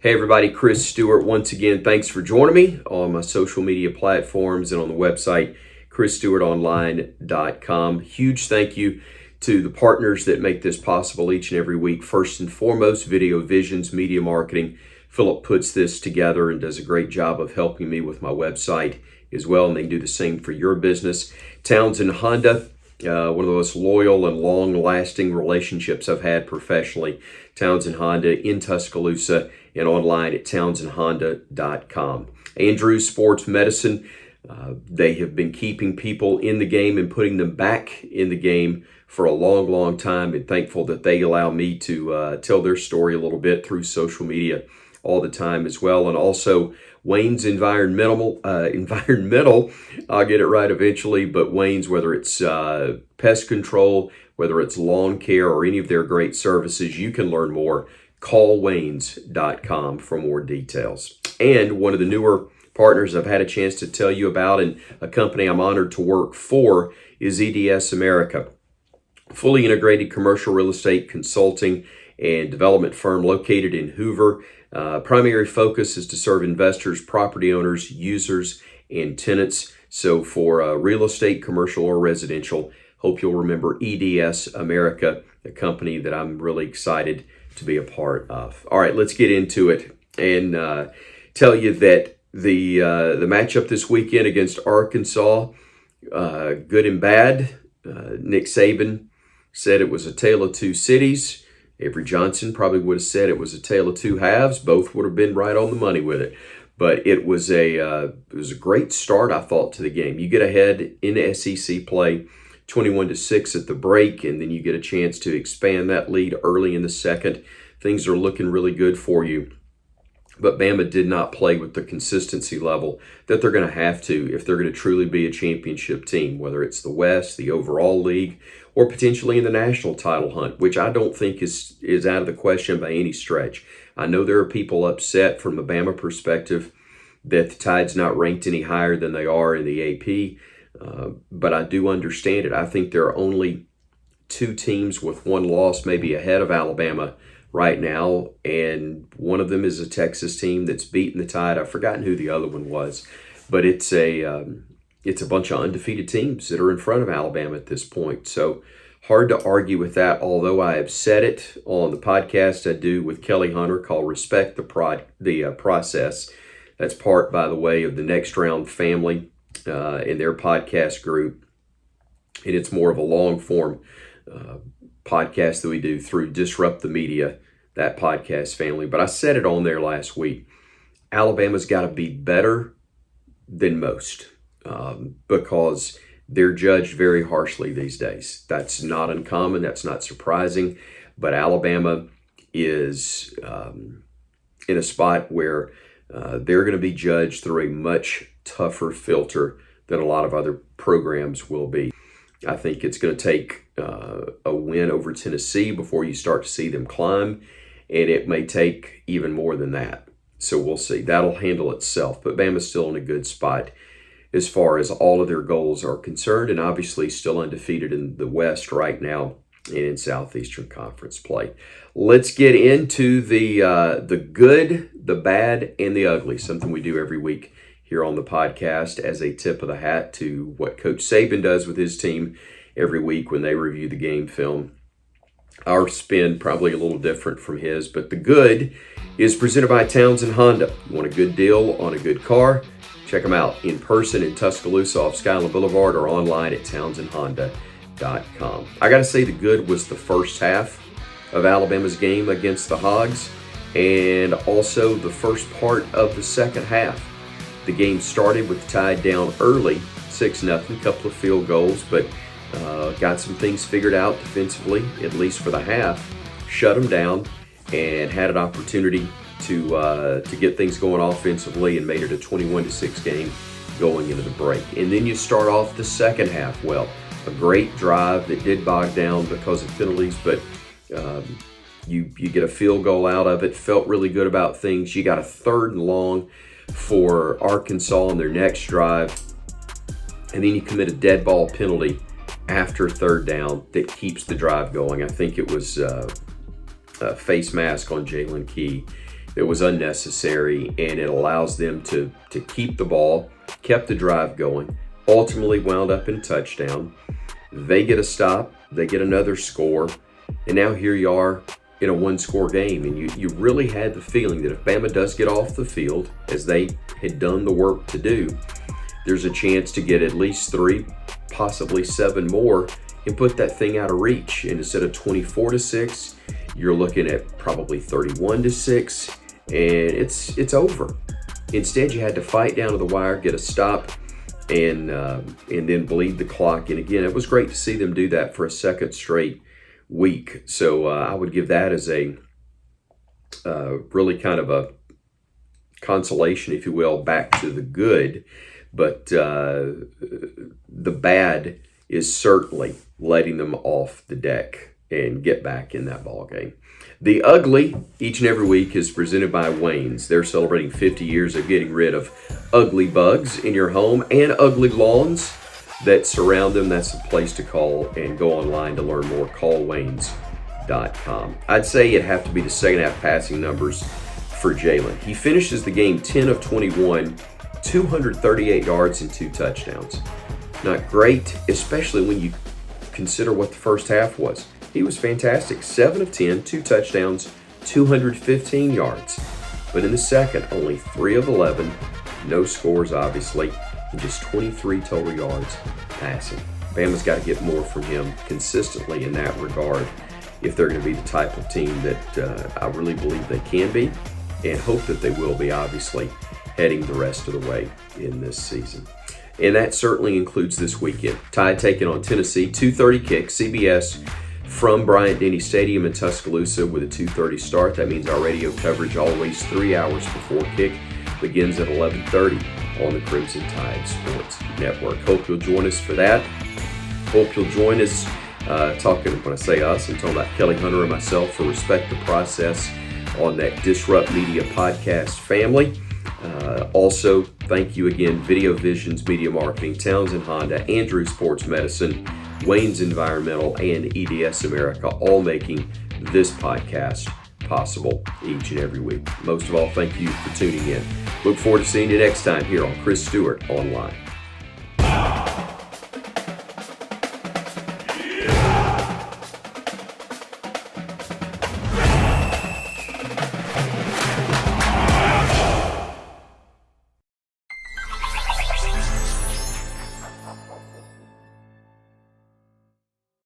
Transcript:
Hey everybody, Chris Stewart once again. Thanks for joining me on my social media platforms and on the website, chrisstewartonline.com. Huge thank you to the partners that make this possible each and every week. First and foremost, Video Visions Media Marketing. Philip puts this together and does a great job of helping me with my website as well, and they can do the same for your business. Townsend Honda. One of the most loyal and long-lasting relationships I've had professionally. Townsend Honda in Tuscaloosa and online at townsendhonda.com. Andrews Sports Medicine. They have been keeping people in the game and putting them back in the game for a long, long time, and thankful that they allow me to tell their story a little bit through social media all the time as well. And also Wayne's Environmental, I'll get it right eventually, but Wayne's, whether it's pest control, whether it's lawn care or any of their great services, you can learn more. Callwaynes.com for more details. And one of the newer partners I've had a chance to tell you about, and a company I'm honored to work for, is EDS America. Fully integrated commercial real estate consulting and development firm located in Hoover. Primary focus is to serve investors, property owners, users, and tenants. So for real estate, commercial or residential, hope you'll remember EDS America, a company that I'm really excited to be a part of. All right, let's get into it and tell you that the matchup this weekend against Arkansas, good and bad. Nick Saban said it was a tale of two cities. Avery Johnson probably would have said it was a tale of two halves. Both would have been right on the money with it. But it was a great start, I thought, to the game. You get ahead in SEC play, 21-6 at the break, and then you get a chance to expand that lead early in the second. Things are looking really good for you. But Bama did not play with the consistency level that they're going to have to if they're going to truly be a championship team, whether it's the West, the overall league, or potentially in the national title hunt, which I don't think is out of the question by any stretch. I know there are people upset from a Bama perspective that the Tide's not ranked any higher than they are in the AP, but I do understand it. I think there are only two teams with one loss maybe ahead of Alabama right now, and one of them is a Texas team that's beaten the Tide. I've forgotten who the other one was, but it's a bunch of undefeated teams that are in front of Alabama at this point. So hard to argue with that, although I have said it on the podcast I do with Kelly Hunter called Respect the Process. That's part, by the way, of the Next Round family in their podcast group. And it's more of a long-form podcast that we do through Disrupt the Media, that podcast family. But I said it on there last week. Alabama's got to be better than most because they're judged very harshly these days. That's not uncommon. That's not surprising. But Alabama is in a spot where they're going to be judged through a much tougher filter than a lot of other programs will be. I think it's going to take a win over Tennessee before you start to see them climb, and it may take even more than that. So we'll see. That'll handle itself. But Bama's still in a good spot as far as all of their goals are concerned, and obviously still undefeated in the West right now and in Southeastern Conference play. Let's get into the good, the bad, and the ugly, something we do every week here on the podcast as a tip of the hat to what Coach Saban does with his team every week when they review the game film. Our spin probably a little different from his, but the good is presented by Townsend Honda. You want a good deal on a good car? Check them out in person in Tuscaloosa off Skyland Boulevard or online at townsendhonda.com. I got to say the good was the first half of Alabama's game against the Hogs and also the first part of the second half. The game started with the Tide down early, 6-0, couple of field goals, but got some things figured out defensively, at least for the half, shut them down, and had an opportunity to get things going offensively and made it a 21-6 game going into the break. And then you start off the second half well. A great drive that did bog down because of penalties, but you get a field goal out of it. Felt really good about things. You got a 3rd and long for Arkansas on their next drive, and then you commit a dead ball penalty after 3rd down that keeps the drive going. I think it was a face mask on Jalen Key that was unnecessary, and it allows them to keep the ball, kept the drive going, ultimately wound up in a touchdown. They get a stop, they get another score, and now here you are in a one-score game. And you really had the feeling that if Bama does get off the field, as they had done the work to do, there's a chance to get at least 3, possibly 7 more, and put that thing out of reach. And instead of 24-6, you're looking at probably 31-6, and it's over. Instead, you had to fight down to the wire, get a stop, and then bleed the clock. And again, it was great to see them do that for a second straight week. So I would give that as a really kind of a consolation, if you will, back to the good. But the bad is certainly letting them off the deck and get back in that ball game. The ugly, each and every week, is presented by Wayne's. They're celebrating 50 years of getting rid of ugly bugs in your home and ugly lawns that surround them. That's the place to call, and go online to learn more. CallWaynes.com. I'd say it'd have to be the second half passing numbers for Jalen. He finishes the game 10 of 21, 238 yards and 2 touchdowns. Not great, especially when you consider what the first half was. He was fantastic. 7 of 10, 2 touchdowns, 215 yards. But in the second, only 3 of 11, no scores obviously, and just 23 total yards passing. Bama's got to get more from him consistently in that regard if they're going to be the type of team that I really believe they can be, and hope that they will be, obviously, heading the rest of the way in this season. And that certainly includes this weekend. Tide taking on Tennessee, 2:30 kick, CBS, from Bryant-Denny Stadium in Tuscaloosa with a 2:30 start. That means our radio coverage, always 3 hours before kick, begins at 11:30 on the Crimson Tide Sports Network. Hope you'll join us for that. Hope you'll join us talking, when I say us, I'm talking about Kelly Hunter and myself for Respect the Process on that Disrupt Media podcast family. Also, thank you again, Video Visions Media Marketing, Townsend Honda, Andrew Sports Medicine, Wayne's Environmental, and EDS America, all making this podcast possible each and every week. Most of all, thank you for tuning in. Look forward to seeing you next time here on Chris Stewart Online.